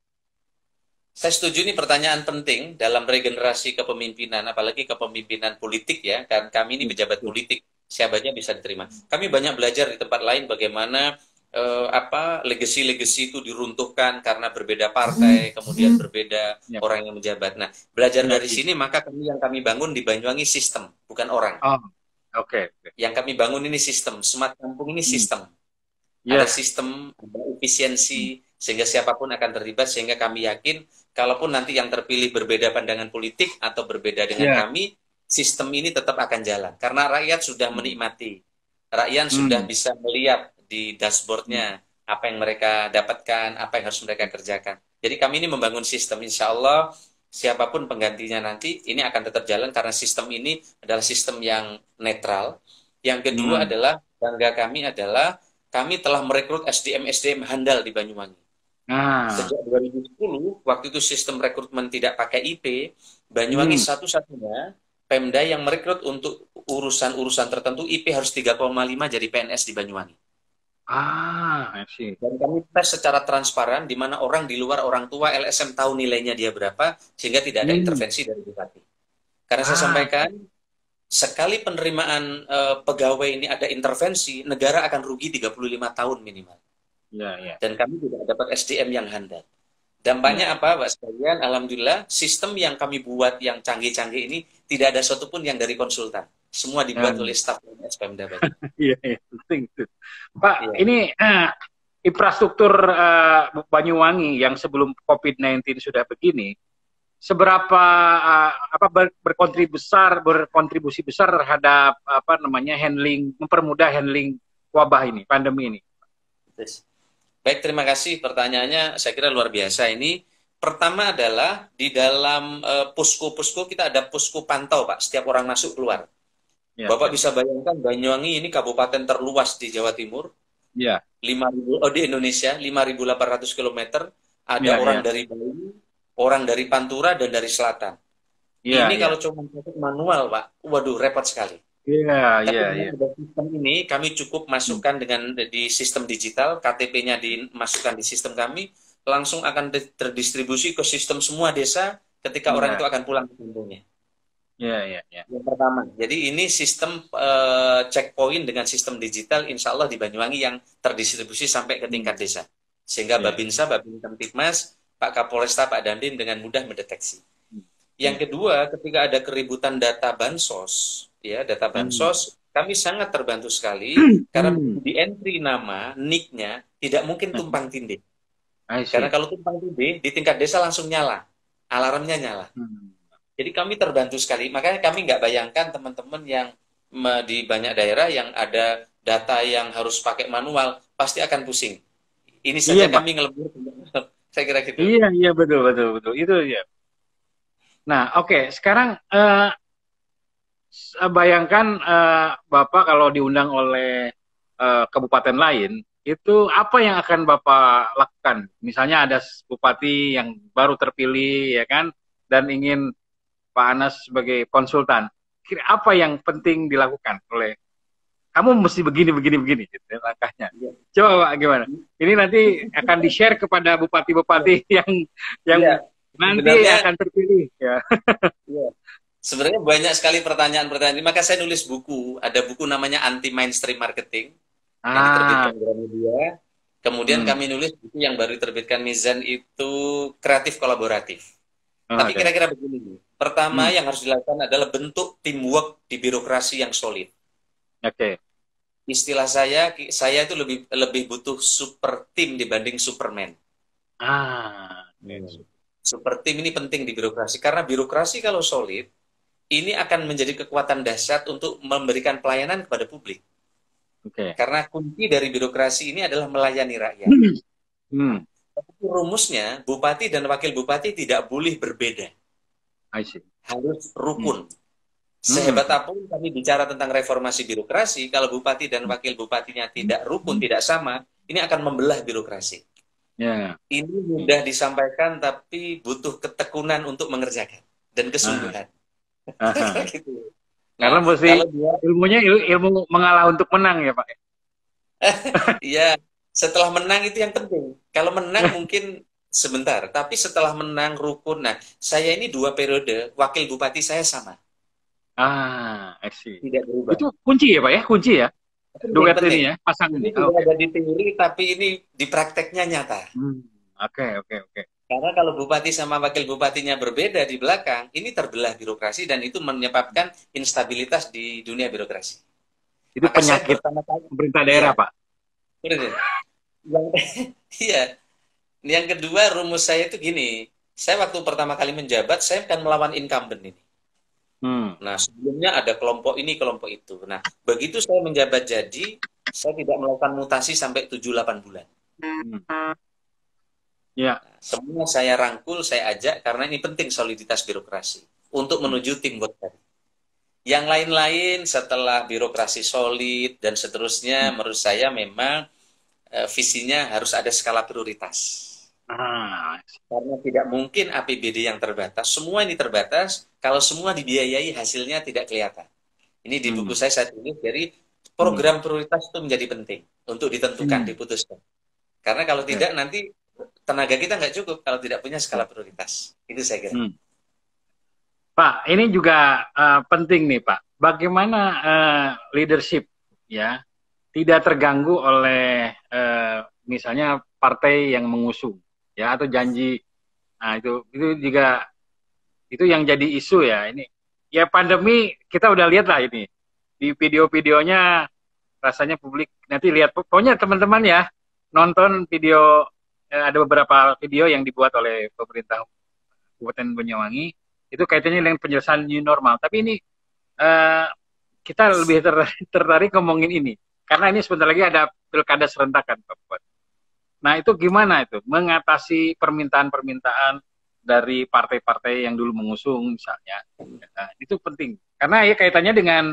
saya setuju ini pertanyaan penting dalam regenerasi kepemimpinan, apalagi kepemimpinan politik ya, kan kami ini pejabat politik, siapa aja bisa diterima. Kami banyak belajar di tempat lain bagaimana legacy-legacy itu diruntuhkan karena berbeda partai, kemudian berbeda orang yang menjabat. Nah, belajar dari sini maka yang kami bangun di Banyuwangi sistem, bukan orang. Oke. Yang kami bangun ini sistem, Smart Kampung ini sistem. Ada sistem, ada efisiensi, sehingga siapapun akan terlibat, sehingga kami yakin kalaupun nanti yang terpilih berbeda pandangan politik atau berbeda dengan kami, sistem ini tetap akan jalan. Karena rakyat sudah menikmati, rakyat sudah bisa melihat di dashboardnya apa yang mereka dapatkan, apa yang harus mereka kerjakan. Jadi kami ini membangun sistem, insya Allah siapapun penggantinya nanti, ini akan tetap jalan karena sistem ini adalah sistem yang netral. Yang kedua adalah, bangga kami adalah kami telah merekrut SDM-SDM handal di Banyuwangi. Sejak 2010, waktu itu sistem rekrutmen tidak pakai IP, Banyuwangi satu-satunya Pemda yang merekrut untuk urusan-urusan tertentu IP harus 3,5 jadi PNS di Banyuwangi. Dan kami tes secara transparan, di mana orang di luar orang tua LSM tahu nilainya dia berapa, sehingga tidak ada intervensi dari bupati. Karena saya sampaikan, sekali penerimaan pegawai ini ada intervensi, negara akan rugi 35 tahun minimal. Dan kami tidak dapat SDM yang handal. Dampaknya apa, Pak sekalian? Alhamdulillah, sistem yang kami buat yang canggih-canggih ini tidak ada satupun yang dari konsultan. Semua dibuat oleh staf Pemda Banyuwangi. Iya, penting itu. Pak, ini infrastruktur Banyuwangi yang sebelum COVID-19 sudah begini, seberapa berkontribusi besar terhadap mempermudah handling wabah ini, pandemi ini? Baik, terima kasih pertanyaannya. Saya kira luar biasa ini. Pertama adalah di dalam posko-posko kita ada posko pantau, Pak. Setiap orang masuk keluar. Bapak bisa bayangkan Banyuwangi ini kabupaten terluas di Jawa Timur. 5.000 di Indonesia, 5.800 km. Ada orang dari Bali, orang dari Pantura dan dari selatan. Ini kalau cuma manual, Pak, waduh repot sekali. Tapi sistem ini kami cukup masukkan di sistem digital, KTP-nya dimasukkan di sistem kami, langsung akan terdistribusi ke sistem semua desa ketika orang itu akan pulang ke kampungnya. Yang pertama, jadi ini sistem checkpoint dengan sistem digital, insya Allah di Banyuwangi yang terdistribusi sampai ke tingkat desa, sehingga Babinsa, Babin Kamtipmas, Pak Kapolresta, Pak Dandim dengan mudah mendeteksi. Yang kedua, ketika ada keributan data bansos, ya, data bansos, kami sangat terbantu sekali karena di entry nama, nick-nya tidak mungkin tumpang tindih. I see. Karena kalau tumpang tindih di tingkat desa langsung nyala, alarmnya nyala. Jadi kami terbantu sekali. Makanya kami nggak bayangkan teman-teman yang di banyak daerah yang ada data yang harus pakai manual pasti akan pusing. Ini saja Iya, Pak. kami ngelebur. Saya kira gitu. Iya, betul itu ya. Nah, oke, sekarang bayangkan Bapak kalau diundang oleh kabupaten lain, itu apa yang akan Bapak lakukan? Misalnya ada bupati yang baru terpilih, ya kan, dan ingin Pak Anas sebagai konsultan. Kira apa yang penting dilakukan oleh kamu mesti begini gitu ya, langkahnya. Coba Pak gimana? Ini nanti akan di-share kepada bupati-bupati yang Iya, nanti sebenarnya- akan terpilih ya. Iya. Sebenarnya banyak sekali pertanyaan-pertanyaan ini. Maka saya nulis buku. Ada buku namanya Anti Mainstream Marketing yang diterbitkan Gramedia. Kemudian kami nulis buku yang baru diterbitkan Mizan itu Kreatif Kolaboratif. Tapi Oke. kira-kira begini. Pertama yang harus dilakukan adalah bentuk teamwork di birokrasi yang solid. Oke. Istilah saya itu lebih butuh super team dibanding Superman. Super team ini penting di birokrasi karena birokrasi kalau solid ini akan menjadi kekuatan dahsyat untuk memberikan pelayanan kepada publik. Oke. Karena kunci dari birokrasi ini adalah melayani rakyat. Tapi rumusnya bupati dan wakil bupati tidak boleh berbeda. I see. Harus rukun. Sehebat apapun kami bicara tentang reformasi birokrasi, kalau bupati dan wakil bupatinya tidak rukun, tidak sama, ini akan membelah birokrasi. Ya. Ini mudah disampaikan, tapi butuh ketekunan untuk mengerjakan dan kesungguhan. Gitu. Karena mesti ilmunya ilmu mengalah untuk menang ya Pak. Iya, setelah menang itu yang penting. Kalau menang mungkin sebentar, tapi setelah menang rukun. Nah, saya ini 2 periode, wakil bupati saya sama. I see. Tidak berubah. Itu kunci ya Pak ya, kunci ya. Duet ini ya, pasang ini. Ini tidak ada di teori, tapi ini di prakteknya nyata. Oke. Karena kalau bupati sama wakil bupatinya berbeda di belakang, ini terbelah birokrasi dan itu menyebabkan instabilitas di dunia birokrasi. Itu Maka penyakit pemerintah daerah, Pak. Iya. Yang kedua, rumus saya itu gini. Saya waktu pertama kali menjabat, saya akan melawan incumbent ini. Nah, sebelumnya ada kelompok ini, kelompok itu. Nah, begitu saya menjabat jadi, saya tidak melakukan mutasi sampai 7-8 bulan. Ya. Nah, semua saya rangkul, saya ajak, karena ini penting soliditas birokrasi untuk menuju teamwork tadi. Yang lain-lain setelah birokrasi solid dan seterusnya, menurut saya memang visinya harus ada skala prioritas. Karena tidak mungkin APBD yang terbatas, semua ini terbatas, kalau semua dibiayai hasilnya tidak kelihatan. Ini di buku saya tulis, jadi program prioritas itu menjadi penting untuk ditentukan, diputuskan. Karena kalau tidak nanti tenaga kita nggak cukup kalau tidak punya skala prioritas. Itu saya kira. Pak, ini juga penting nih Pak. Bagaimana leadership ya tidak terganggu oleh misalnya partai yang mengusung ya atau janji. Nah, itu juga itu yang jadi isu ya ini. Ya pandemi kita udah lihat lah ini. Di video-videonya rasanya publik nanti lihat pokoknya teman-teman ya nonton video ada beberapa video yang dibuat oleh pemerintah Kabupaten Banyuwangi itu kaitannya dengan penyelesaian new normal. Tapi ini kita lebih tertarik ngomongin ini karena ini sebentar lagi ada pilkada serentakan Pak Bupati. Nah itu gimana itu mengatasi permintaan-permintaan dari partai-partai yang dulu mengusung misalnya. Nah, itu penting karena ya kaitannya dengan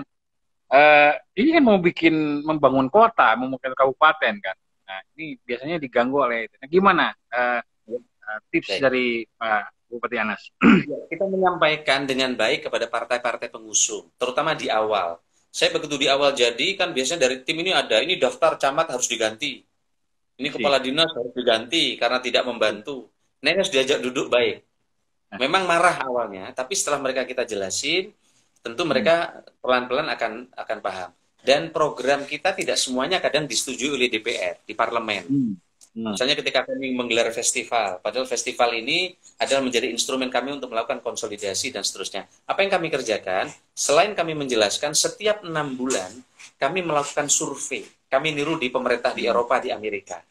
ini kan mau membangun kota, membangun kabupaten kan. Nah ini biasanya diganggu oleh itu. Nah, gimana tips dari Pak Bupati Anas? Kita menyampaikan dengan baik kepada partai-partai pengusung, terutama di awal. Saya begitu di awal jadi kan biasanya dari tim ini ada ini daftar camat harus diganti. Ini kepala dinas harus diganti karena tidak membantu. Nah, ini harus diajak duduk baik. Memang marah awalnya, tapi setelah mereka kita jelasin, tentu mereka pelan-pelan akan paham. Dan program kita tidak semuanya kadang disetujui oleh DPR di parlemen. Misalnya ketika kami menggelar festival, padahal festival ini adalah menjadi instrumen kami untuk melakukan konsolidasi dan seterusnya. Apa yang kami kerjakan, selain kami menjelaskan, setiap 6 bulan kami melakukan survei. Kami niru di pemerintah di Eropa, di Amerika.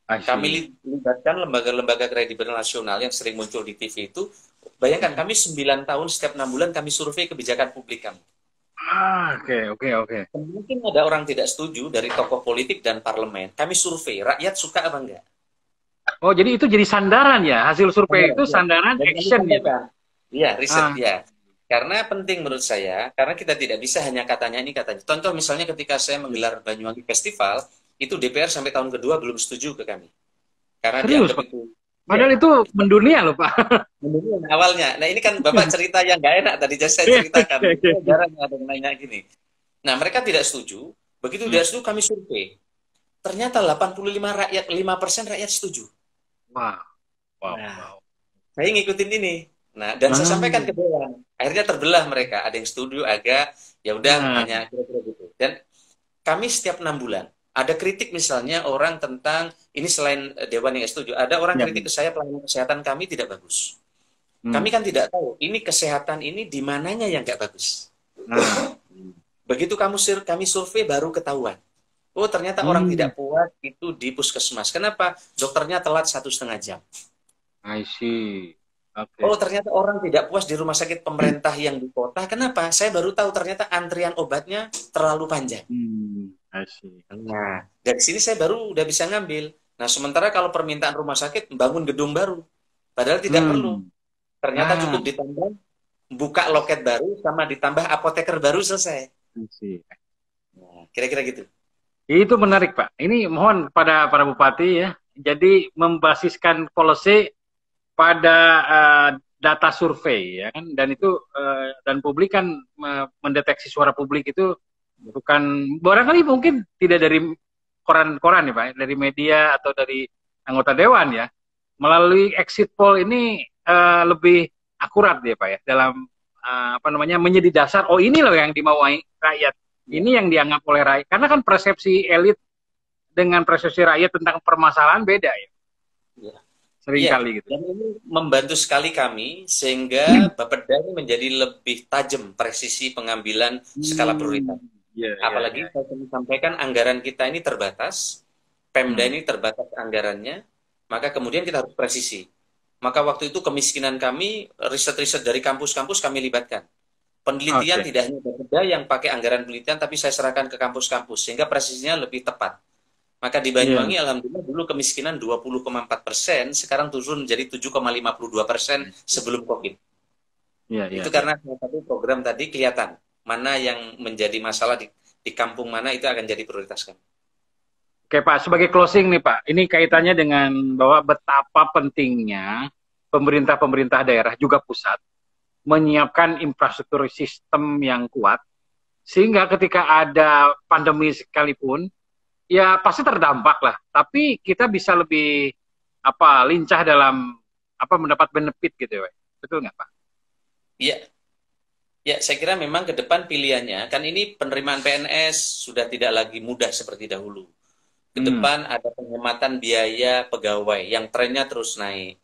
Kami libatkan lembaga-lembaga kredibel nasional yang sering muncul di TV itu. Bayangkan, kami 9 tahun, setiap 6 bulan kami survei kebijakan publik kami. Oke. Mungkin ada orang tidak setuju dari tokoh politik dan parlemen. Kami survei, rakyat suka apa enggak? Oh, jadi itu jadi sandaran ya? Hasil survei itu sandaran action ya? Iya, riset ya. Karena penting menurut saya, karena kita tidak bisa hanya katanya ini katanya. Contoh misalnya ketika saya menggelar Banyuwangi Festival, itu DPR sampai tahun kedua belum setuju ke kami. Karena dianggap itu. Padahal itu mendunia loh Pak. Mendunia awalnya. Nah ini kan Bapak cerita yang nggak enak tadi saya ceritakan. Jarang ada yang nanya gini. Nah mereka tidak setuju. Begitu tidak setuju kami survei. Ternyata 5% rakyat setuju. Wow. Saya ngikutin ini. Nah dan saya sampaikan ke Dewan. Akhirnya terbelah mereka. Ada yang setuju, agak ya udah hanya kira-kira gitu. Dan kami setiap 6 bulan ada kritik misalnya orang tentang ini selain Dewan yang setuju, ada orang kritik ke saya pelayanan kesehatan kami tidak bagus. Kami kan tidak tahu ini kesehatan ini di mananya yang nggak bagus. Begitu kami survei baru ketahuan. Oh ternyata orang tidak puas itu di puskesmas. Kenapa? Dokternya telat 1,5 jam. I see. Okay. Oh ternyata orang tidak puas di rumah sakit pemerintah yang di kota. Kenapa? Saya baru tahu ternyata antrian obatnya terlalu panjang. Nah, dari sini saya baru udah bisa ngambil. Nah, sementara kalau permintaan rumah sakit membangun gedung baru, padahal tidak perlu. Ternyata cukup ditambah buka loket baru sama ditambah apoteker baru selesai. Nah, kira-kira gitu. Itu menarik Pak. Ini mohon kepada para bupati ya. Jadi membasiskan policy pada data survei ya kan. Dan itu dan publik kan mendeteksi suara publik itu bukan barangkali mungkin tidak dari koran-koran ya Pak, dari media atau dari anggota dewan ya. Melalui exit poll ini lebih akurat ya Pak ya dalam menjadi dasar oh ini loh yang dimauai rakyat. Ini yang dianggap oleh rakyat. Karena kan persepsi elit dengan persepsi rakyat tentang permasalahan beda ya. Seringkali gitu. Dan ini membantu sekali kami sehingga Bapeda ini menjadi lebih tajam presisi pengambilan skala prioritas. Apalagi saya sampaikan anggaran kita ini terbatas, Pemda ini terbatas anggarannya, maka kemudian kita harus presisi. Maka waktu itu kemiskinan kami, riset-riset dari kampus-kampus kami libatkan. Penelitian tidak hanya Bapeda yang pakai anggaran penelitian, tapi saya serahkan ke kampus-kampus, sehingga presisinya lebih tepat. Maka di Banyuwangi, alhamdulillah dulu kemiskinan 20,4%, sekarang turun menjadi 7,52% sebelum COVID. Itu karena salah satu program tadi kelihatan mana yang menjadi masalah di kampung mana itu akan jadi prioritas kami. Oke Pak, sebagai closing nih Pak, ini kaitannya dengan bahwa betapa pentingnya pemerintah daerah juga pusat menyiapkan infrastruktur sistem yang kuat, sehingga ketika ada pandemi sekalipun, ya pasti terdampak lah, tapi kita bisa lebih lincah dalam mendapat benefit gitu ya, betul nggak Pak? Iya. Ya, saya kira memang ke depan pilihannya, kan ini penerimaan PNS sudah tidak lagi mudah seperti dahulu. Ke depan ada penghematan biaya pegawai yang trennya terus naik.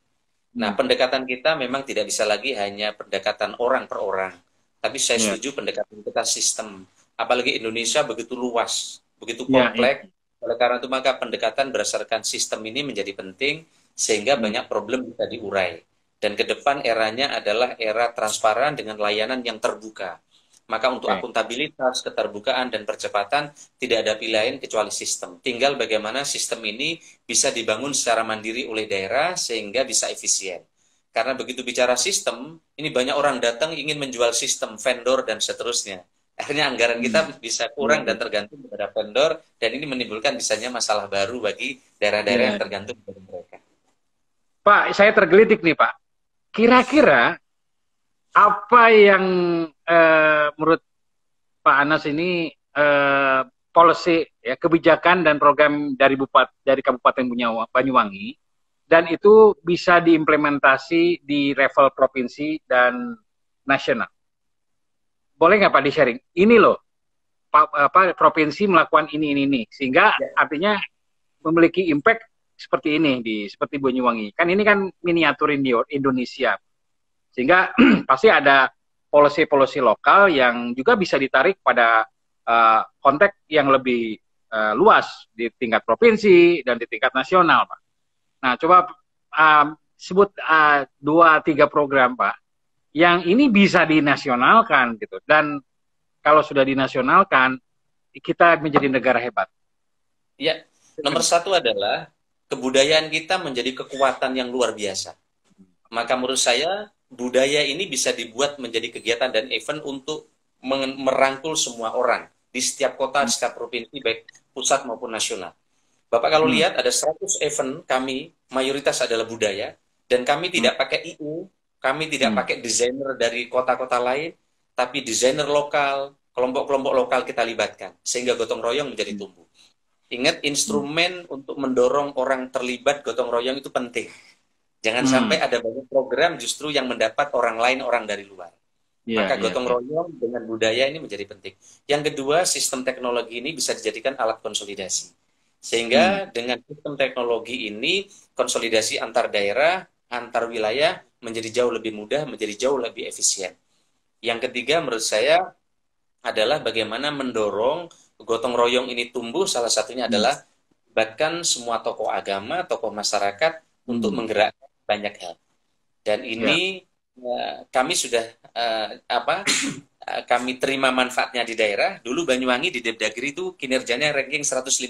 Nah, pendekatan kita memang tidak bisa lagi hanya pendekatan orang per orang. Tapi saya setuju pendekatan kita sistem. Apalagi Indonesia begitu luas, begitu kompleks. Oleh karena itu maka pendekatan berdasarkan sistem ini menjadi penting sehingga banyak problem bisa diurai. Dan ke depan eranya adalah era transparan dengan layanan yang terbuka. Maka untuk akuntabilitas, keterbukaan, dan percepatan tidak ada pilihan kecuali sistem. Tinggal bagaimana sistem ini bisa dibangun secara mandiri oleh daerah sehingga bisa efisien. Karena begitu bicara sistem, ini banyak orang datang ingin menjual sistem, vendor, dan seterusnya. Akhirnya anggaran kita bisa kurang dan tergantung kepada vendor, dan ini menimbulkan misalnya masalah baru bagi daerah-daerah yang tergantung kepada mereka. Pak, saya tergelitik nih Pak. Kira-kira apa yang menurut Pak Anas ini policy ya, kebijakan dan program dari Kabupaten Banyuwangi dan itu bisa diimplementasi di level provinsi dan nasional. Boleh nggak Pak di-sharing? Ini loh, provinsi melakukan ini sehingga artinya memiliki impact seperti ini seperti Banyuwangi. Kan ini kan miniatur Indonesia. Sehingga pasti ada policy-policy lokal yang juga bisa ditarik pada konteks yang lebih luas di tingkat provinsi dan di tingkat nasional, Pak. Nah, coba sebut 2-3 program, Pak, yang ini bisa dinasionalkan gitu. Dan kalau sudah dinasionalkan, kita menjadi negara hebat. Ya, nomor satu adalah kebudayaan kita menjadi kekuatan yang luar biasa. Maka menurut saya budaya ini bisa dibuat menjadi kegiatan dan event untuk merangkul semua orang di setiap kota, di setiap provinsi, baik pusat maupun nasional. Bapak kalau lihat ada 100 event kami, mayoritas adalah budaya, dan kami tidak pakai IU, kami tidak pakai desainer dari kota-kota lain, tapi desainer lokal, kelompok-kelompok lokal kita libatkan, sehingga gotong royong menjadi tumbuh. Ingat, instrumen untuk mendorong orang terlibat gotong royong itu penting. Jangan sampai ada banyak program justru yang mendapat orang lain, orang dari luar. Maka gotong royong dengan budaya ini menjadi penting. Yang kedua, sistem teknologi ini bisa dijadikan alat konsolidasi. Sehingga dengan sistem teknologi ini, konsolidasi antar daerah, antar wilayah menjadi jauh lebih mudah, menjadi jauh lebih efisien. Yang ketiga menurut saya adalah bagaimana mendorong gotong royong ini tumbuh, salah satunya adalah bahkan semua tokoh agama, tokoh masyarakat untuk menggerakkan banyak hal. Dan ini kami sudah kami terima manfaatnya di daerah. Dulu Banyuwangi di Depdagri itu kinerjanya ranking 156.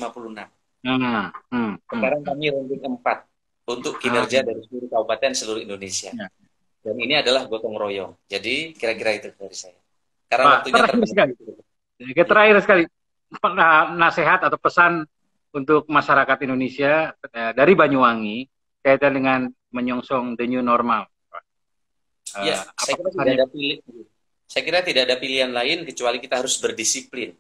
Sekarang kami ranking 4 untuk kinerja dari seluruh kabupaten seluruh Indonesia. Dan ini adalah gotong royong. Jadi kira-kira itu dari saya. Karena waktunya terakhir sekali. Nasihat atau pesan untuk masyarakat Indonesia dari Banyuwangi kaitan dengan menyongsong the new normal. Ya, saya kira tidak ada pilihan lain kecuali kita harus berdisiplin.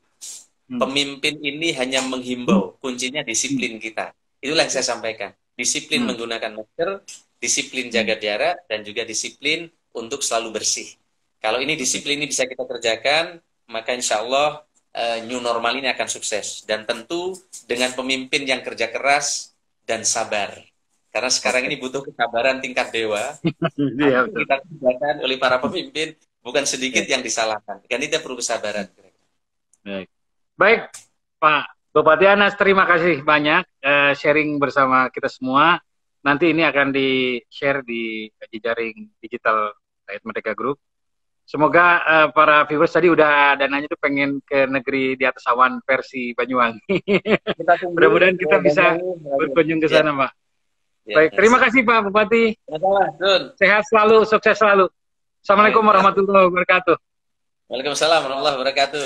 Pemimpin ini hanya menghimbau, kuncinya disiplin kita. Itulah yang saya sampaikan. Disiplin menggunakan masker, disiplin jaga jarak, dan juga disiplin untuk selalu bersih. Kalau ini disiplin ini bisa kita kerjakan, maka insya Allah new normal ini akan sukses. Dan tentu dengan pemimpin yang kerja keras dan sabar. Karena sekarang ini butuh kesabaran tingkat dewa. Kita kerjakan oleh para pemimpin, bukan sedikit yang disalahkan. Kan kita perlu kesabaran. Baik, Pak Bupati Anas, terima kasih banyak sharing bersama kita semua. Nanti ini akan di-share di jejaring digital Rakyat Merdeka Group. Semoga para viewers tadi udah dananya tuh pengen ke negeri di atas awan versi Banyuwangi. Mudah-mudahan kita bisa berkunjung ke sana, Pak. Baik, terima kasih Pak Bupati. Sehat selalu, sukses selalu. Assalamualaikum warahmatullahi wabarakatuh. Waalaikumsalam warahmatullahi wabarakatuh.